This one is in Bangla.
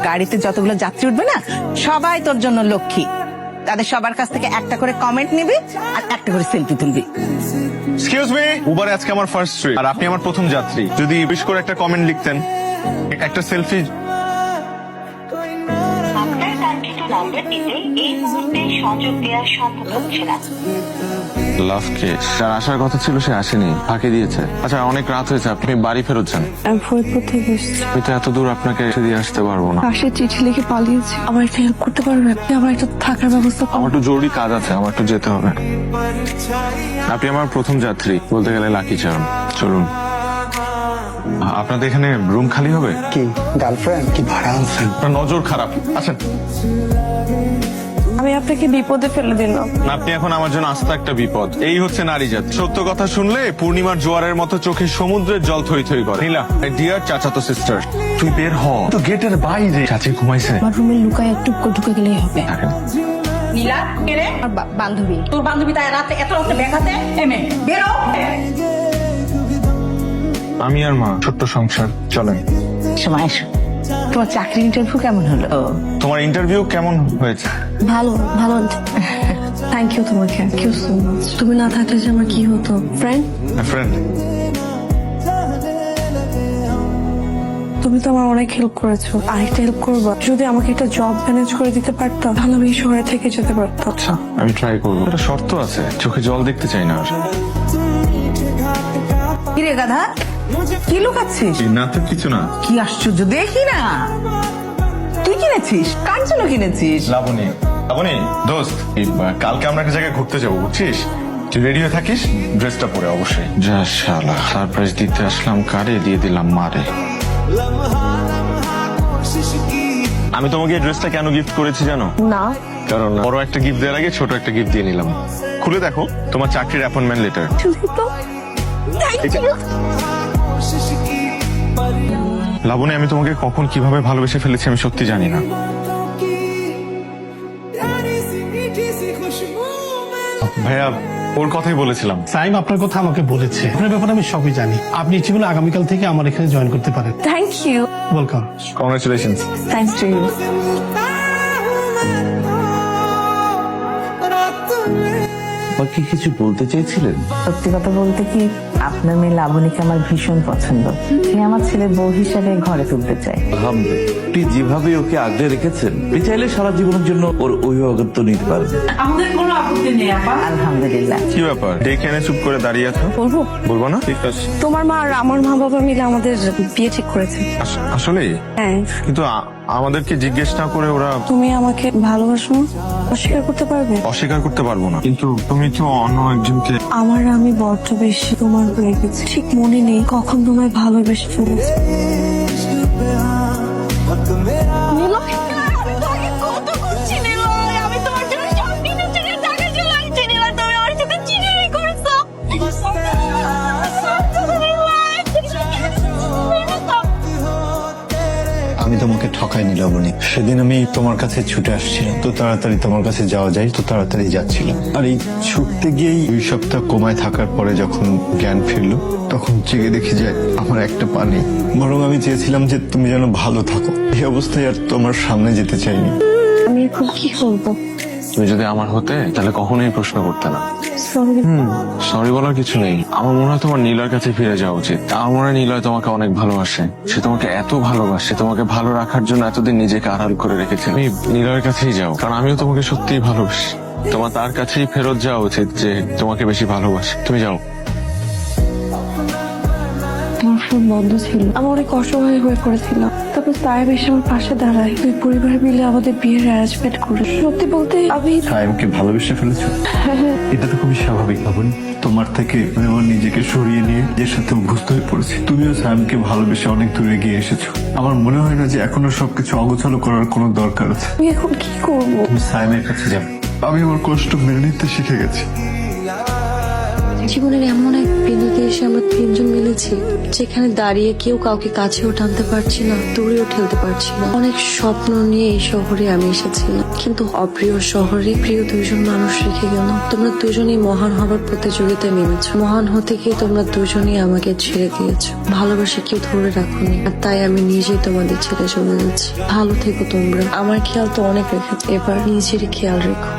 গাড়িতে যতগুলো যাত্রী উঠবে না সবাই তোর জন্য লক্ষ্মী। তাদের সবার কাছ থেকে একটা করে কমেন্ট নিবি আর একটা করে সেলফি তুলবি। এক্সকিউজ মি, উবারে আজকে আমার ফার্স্ট ট্রিপ আর আপনি আমার প্রথম যাত্রী। যদি বিশ করে একটা কমেন্ট লিখতেন, একটা সেলফি। আপনার কাঙ্ক্ষিত নম্বরটিতে এই মুহূর্তে সংযোগ দেওয়া সম্ভব হচ্ছে না। লাভ কেস, যার আসার কথা ছিল সে আসেনি, ফাঁকি দিয়েছে। আচ্ছা, অনেক রাত হয়েছে, আপনি বাড়ি ফেরত যান। আমি ফরিদপুর থেকে এসেছি। আমি তো এত দূর আপনাকে এসে দিয়ে আসতে পারবো না। পাশে চিঠি লিখে পালিয়েছি। আমার একটা হেল্প করতে পারবেন? আমার একটা থাকার ব্যবস্থা করুন। আমার একটু জরুরি কাজ আছে, আমার একটু যেতে হবে। আপনি আমার প্রথম যাত্রী, বলতে গেলে লাকি চার্ম। চলুন, আপনাদের এখানে রুম খালি হবে? কি গার্লফ্রেন্ড কি ভাড়া আনছেন? আপনার নজর খারাপ। আচ্ছা, আমি আপনাকে বিপদে ফেলে দিলাম। আপনি এখন আমার জন্য আস্ত একটা বিপদ। এই হচ্ছে নারী জাত। সত্য কথা শুনলে পূর্ণিমার জোয়ারের মতো চোখে সমুদ্রের জল থই থই করে। নীলা, ডিয়ার চাচাতো সিস্টার, তুই বের হ, তো গেটের বাইরে। চাচি ঘুমাইছে? আমার রুমে লুকায় একটু ঢুকে গেলেই হবে। নীলা কে রে? বান্ধবী। তোর বান্ধবী তাই রাতে এত রাতে দেখাতে এমে বেরো। আমি আর মা, ছোট্ট সংসার। চলেন। সময় এসো। তোমার চাকরি ইন্টারভিউ কেমন হলো? তোমার ইন্টারভিউ কেমন হয়েছে? ভালো ভালো। থ্যাংক ইউ তোমাকে। Thank you so much. তুমি না থাকলে যে আমার কি হতো? ফ্রেন্ড? ফ্রেন্ড। তুমি তো আমার অনেক হেল্প করেছো। আরেকটা হেল্প করবো? যদি আমাকে একটা জব ম্যানেজ করে দিতে পারতাম তাহলে আমি এই শহরে থেকে যেতে পারতাম। আচ্ছা, আমি ট্রাই করবো। একটা শর্ত আছে, চোখে জল দেখতে চাই না আর। কিরে গাধা, কি লুকাচ্ছিস? না তো কিছু না। কি আশ্চর্য, দেখি না। তুই কিনেছিস? কার জন্য কিনেছিস? লাবণী, লাবণী দোস্ত, কালকে আমরা একটা জায়গায় ঘুরতে যাবো, বুঝছিস? তুই রেডি হয়ে থাকিস, ড্রেসটা পরে অবশ্যই। যা শালা, সারপ্রাইজ দিতে আসলাম কারে, দিয়ে দিলাম মারে। আমি তোমাকে এই ড্রেসটা কেন গিফট করেছি জানো? না। কারণ বড় একটা গিফট দেওয়ার আগে ছোট একটা গিফট দিয়ে নিলাম। খুলে দেখো, তোমার চাকরির অ্যাপয়েন্টমেন্ট লেটার। লাবণী, আমি তোমাকে কখন কিভাবে ভালোবেসে ফেলেছি আমি সত্যি জানি না। ভাইয়া, ওর কথাই বলেছিলাম। সাইম আপনার কথা আমাকে বলেছে। আপনার ব্যাপারে আমি সবই জানি। আপনি ইচ্ছে করলে আগামীকাল থেকে আমার এখানে জয়েন করতে পারেন। Thank you. Welcome. Congratulations. Thanks to you. কি কিছু বলতে চাইছিলেন? সত্যি কথা বলতে কি, আপনার মেয়ে লাবণীকে আমার ভীষণ পছন্দ। সে আমার ছেলের বউ হিসেবে ঘরে তুলতে চায়। আলহামদুলিল্লাহ, আপনি যেভাবে ওকে আগলে রেখেছেন, আপনি চাইলে সারা জীবনের জন্য ওর অভিভাবকত্ব নিতে পারেন। আমাদের কোনো আপত্তি নেই আপা। আলহামদুলিল্লাহ। কি ব্যাপার, ডেকে এনে চুপ করে দাঁড়িয়ে আছো? বলবো? বলবো না? ঠিক আছে। তোমার মা আর আমার মা বাবা মিলে আমাদের বিয়ে ঠিক করেছে। আসলেই? হ্যাঁ। কিন্তু আমাদেরকে জিজ্ঞেস না করে ওরা। তুমি আমাকে ভালোবাসো? অস্বীকার করতে পারবে? অস্বীকার করতে পারবো না, কিন্তু তুমি তো অন্য একজনকে। আমি বড্ড বেশি তোমার হয়ে গেছি। ঠিক মনে নেই কখন তোমায় ভালোবেসে ফেলেছি। আমি তোমাকে ঠকাইনি লাবণী। সেদিন আমি তোমার কাছে ছুটে আসছিলাম, তো তাড়াতাড়ি তোমার কাছে যাওয়া যায়, তো তাড়াতাড়ি যাচ্ছিলাম। আর এই ছুটতে গিয়েই 2 সপ্তাহ কোমায় থাকার পরে যখন জ্ঞান ফিরলো, তখন জেগে দেখি যে আমার একটা পা নেই। বরং আমি চেয়েছিলাম যে তুমি যেন ভালো থাকো। এই অবস্থায় আর তোমার সামনে যেতে চাইনি। আমি এখন কি করবো? তুমি যদি আমার হতে তাহলে কখনোই প্রশ্ন করতে না। সরি। সরি বলার কিছু নেই। আমার মনে হয় তোমার নীলার কাছে ফিরে যাওয়া উচিত। আমার মনে হয় নীলয় তোমাকে অনেক ভালোবাসে। সে তোমাকে এত ভালোবাসে, তোমাকে ভালো রাখার জন্য এতদিন নিজেকে আড়াল করে রেখেছে। তুমি নীলয়ের কাছেই যাও, কারণ আমিও তোমাকে সত্যিই ভালোবাসি। তোমার তার কাছেই ফেরত যাওয়া উচিত যে তোমাকে বেশি ভালোবাসে। তুমি যাও। আমার ফোন বন্ধ ছিল। আমি অনেক অসহায় হয়ে পড়েছিলাম। তারপর সাহেব এসে আমার পাশে দাঁড়ায়। দুই পরিবার মিলে আমাদের বিয়ের অ্যারেঞ্জমেন্ট করে। সত্যি বলতে আমি সাইমকে ভালোবেসে ফেলেছো? এটা তো খুবই স্বাভাবিক লাবণী। তোমার থেকে আমি আমার নিজেকে সরিয়ে নিয়ে নিজের সাথে অভ্যস্ত হয়ে পড়েছি। তুমিও সাইমকে ভালোবেসে অনেক দূরে গিয়ে এসেছো। আমার মনে হয় না যে এখনো সবকিছু অগোছালো করার কোনো দরকার আছে। আমি এখন কি করবো? তুমি সাইমের কাছে যাবে। আমি আমার কষ্ট মেনে নিতে শিখে গেছি। জীবনের এমন এক বিন্দুতে এসে আমরা তিনজন মিলেছি, যেখানে দাঁড়িয়ে কেউ কাউকে কাছেও টানতে পারছি না, দূরেও ঠেলতে পারছি না। অনেক স্বপ্ন নিয়ে এই শহরে আমি এসেছিলাম, কিন্তু অপ্রিয় শহরে প্রিয় দুইজন মানুষ রেখে গেল। তোমরা দুজনেই মহান হবার প্রতিযোগিতায় নেমেছো, মহান হতে গিয়ে তোমরা দুজনেই আমাকে ছেড়ে দিয়েছো। ভালোবাসা কেউ ধরে রাখোনি, আর তাই আমি নিজেই তোমাদের ছেড়ে চলে যাচ্ছি। ভালো থেকো তোমরা, আমার খেয়াল তো অনেক রেখেছো, এবার নিজেরই খেয়াল রেখো।